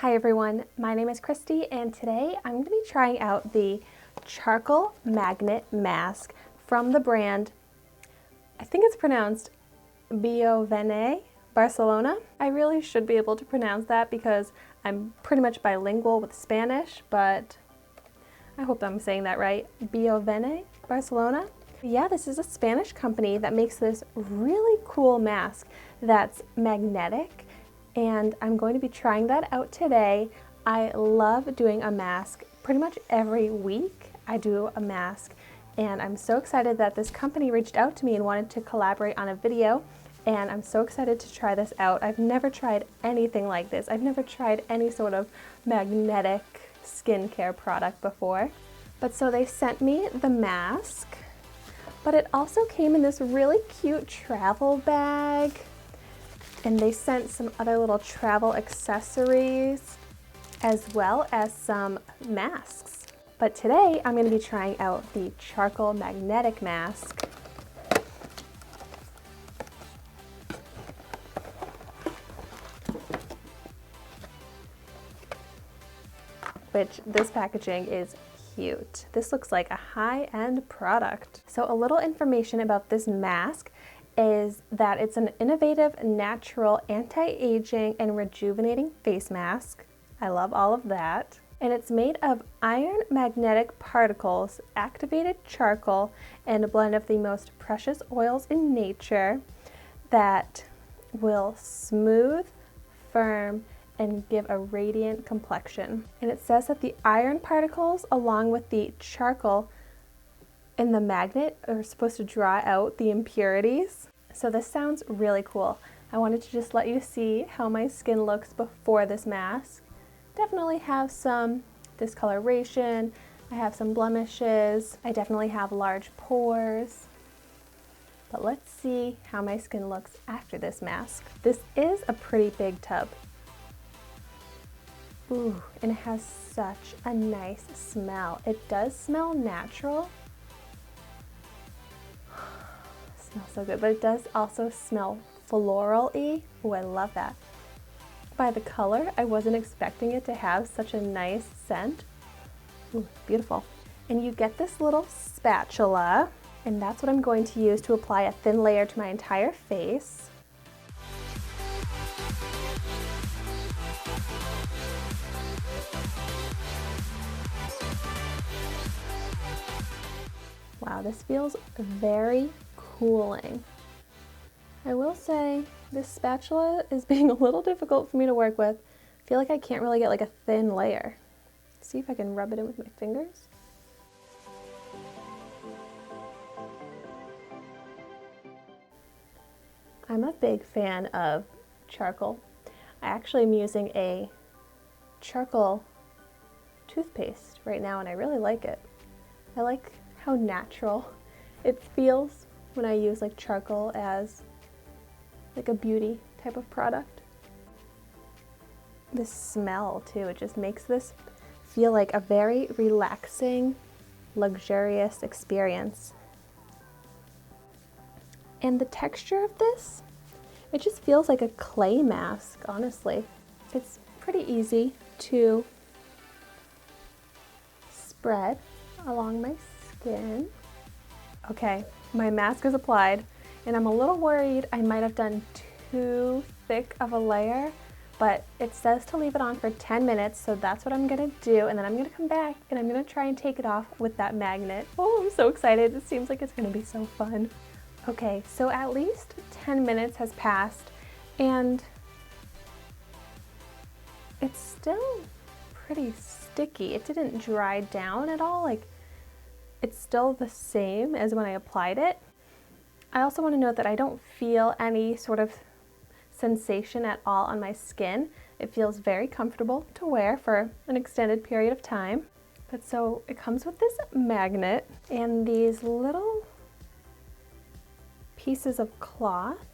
Hi everyone, my name is Christy and today I'm going to be trying out the charcoal magnet mask from the brand, I think it's pronounced Biovene Barcelona. I really should be able to pronounce that because I'm pretty much bilingual with Spanish, but I hope I'm saying that right. Biovene Barcelona. Yeah, this is a Spanish company that makes this really cool mask that's magnetic, and I'm going to be trying that out today. I love doing a mask pretty much every week. I do a mask, and I'm so excited that this company reached out to me and wanted to collaborate on a video, and I'm so excited to try this out. I've never tried anything like this. I've never tried any sort of magnetic skincare product before. But so they sent me the mask, but it also came in this really cute travel bag. And they sent some other little travel accessories as well as some masks. But today I'm going to be trying out the charcoal magnetic mask. Which this packaging is cute. This looks like a high-end product. So a little information about this mask is that it's an innovative, natural, anti-aging and rejuvenating face mask. I love all of that. And it's made of iron magnetic particles, activated charcoal, and a blend of the most precious oils in nature that will smooth, firm, and give a radiant complexion. And it says that the iron particles, along with the charcoal and the magnet, are supposed to draw out the impurities. So this sounds really cool. I wanted to just let you see how my skin looks before this mask. Definitely have some discoloration. I have some blemishes. I definitely have large pores. But let's see how my skin looks after this mask. This is a pretty big tub. Ooh, and it has such a nice smell. It does smell natural. Smells so good, but it does also smell floral-y. Ooh, I love that. By the color, I wasn't expecting it to have such a nice scent. Ooh, beautiful. And you get this little spatula, and that's what I'm going to use to apply a thin layer to my entire face. Wow, this feels very cooling. I will say this spatula is being a little difficult for me to work with. I feel like I can't really get like a thin layer. See if I can rub it in with my fingers. I'm a big fan of charcoal. I actually am using a charcoal toothpaste right now and I really like it. I like how natural it feels when I use like charcoal as like a beauty type of product. The smell too, it just makes this feel like a very relaxing, luxurious experience. And the texture of this, it just feels like a clay mask, honestly. It's pretty easy to spread along my skin. Okay, my mask is applied and I'm a little worried I might have done too thick of a layer, but it says to leave it on for 10 minutes, so that's what I'm gonna do, and then I'm gonna come back and I'm gonna try and take it off with that magnet. Oh, I'm so excited. It seems like it's gonna be so fun. Okay, so at least 10 minutes has passed and it's still pretty sticky. It didn't dry down at all. Like, it's still the same as when I applied it. I also want to note that I don't feel any sort of sensation at all on my skin. It feels very comfortable to wear for an extended period of time. But so it comes with this magnet and these little pieces of cloth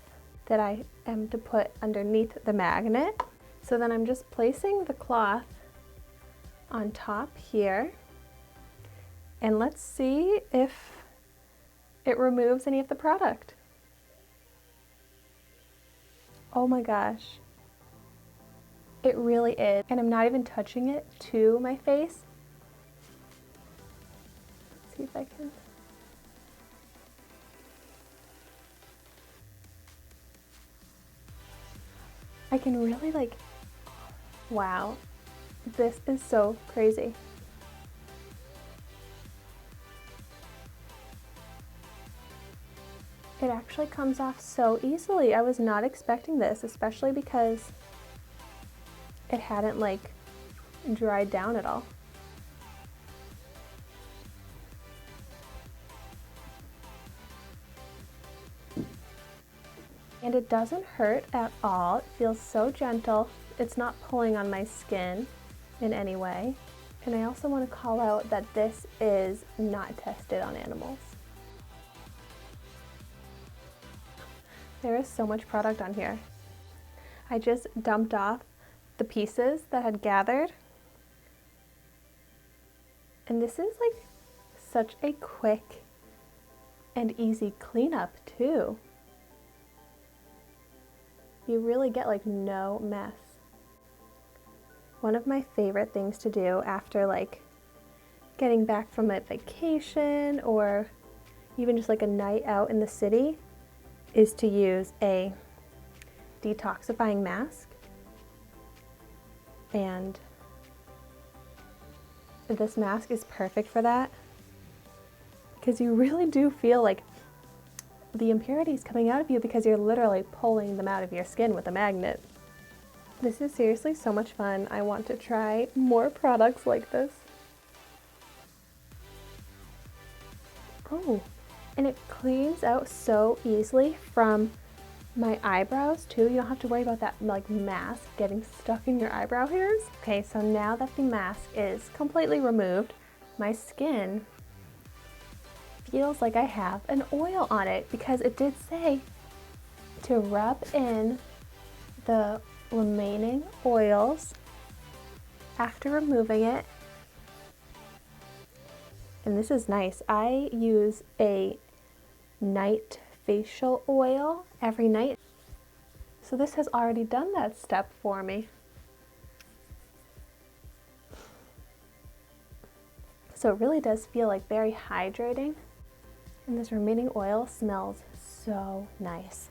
that I am to put underneath the magnet. So then I'm just placing the cloth on top here. And let's see if it removes any of the product. Oh my gosh. It really is. And I'm not even touching it to my face. Let's see if I can. I can really like, wow, this is so crazy. It actually comes off so easily. I was not expecting this, especially because it hadn't like dried down at all. And it doesn't hurt at all. It feels so gentle. It's not pulling on my skin in any way. And I also want to call out that this is not tested on animals. There is so much product on here. I just dumped off the pieces that had gathered. And this is like such a quick and easy cleanup too. You really get like no mess. One of my favorite things to do after like getting back from a vacation or even just like a night out in the city is to use a detoxifying mask. And this mask is perfect for that because you really do feel like the impurities coming out of you because you're literally pulling them out of your skin with a magnet. This is seriously so much fun. I want to try more products like this. Oh, and it cleans out so easily from my eyebrows too. You don't have to worry about that like mask getting stuck in your eyebrow hairs. Okay, so now that the mask is completely removed, my skin feels like I have an oil on it because it did say to rub in the remaining oils after removing it. And this is nice. I use a night facial oil every night. So this has already done that step for me. So it really does feel like very hydrating. And this remaining oil smells so nice.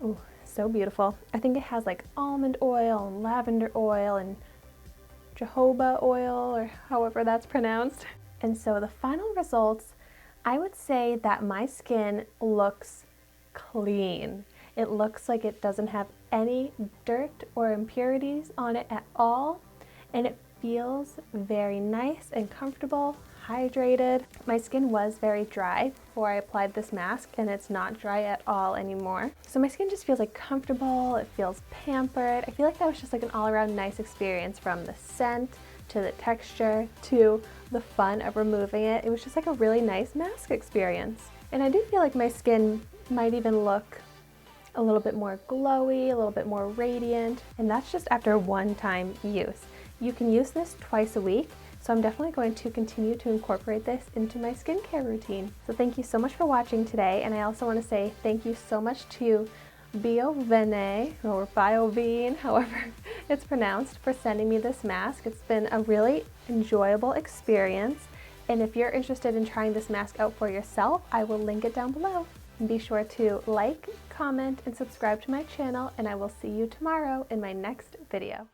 Ooh, so beautiful. I think it has like almond oil and lavender oil and jojoba oil, or however that's pronounced. And so the final results, I would say that my skin looks clean. It looks like it doesn't have any dirt or impurities on it at all. And it feels very nice and comfortable, hydrated. My skin was very dry before I applied this mask, and it's not dry at all anymore. So my skin just feels like comfortable, it feels pampered. I feel like that was just like an all-around nice experience, from the scent to the texture to the fun of removing it. It was just like a really nice mask experience. And I do feel like my skin might even look a little bit more glowy, a little bit more radiant, and that's just after one-time use. You can use this twice a week, so I'm definitely going to continue to incorporate this into my skincare routine. So thank you so much for watching today, and I also want to say thank you so much to Biovene, or Biovene, however it's pronounced, for sending me this mask. It's been a really enjoyable experience, and if you're interested in trying this mask out for yourself, I will link it down below. And be sure to like, comment, and subscribe to my channel, and I will see you tomorrow in my next video.